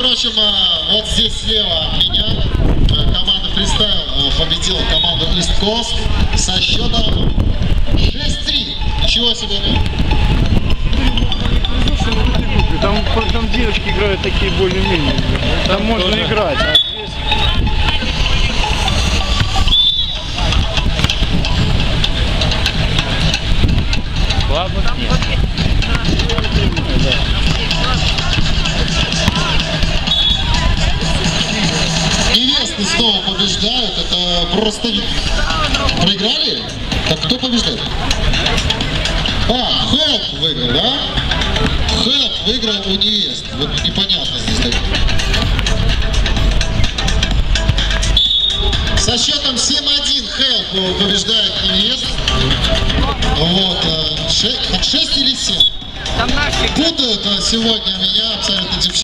прочим, вот здесь слева от меня команда Freestyle победила команду East Coast со счетом 6-3. Ничего себе! Там девочки играют такие более-менее. Там можно тоже играть. А здесь... Слабых нет. Невесты снова побеждают. Это просто... Проиграли? Так кто побеждает? Help выиграл, да? Help выиграл у невест. Вот непонятно здесь. Со счетом 7-1 Help побеждает невест. Вот. 6 или 7? Путают сегодня меня абсолютно девчонки.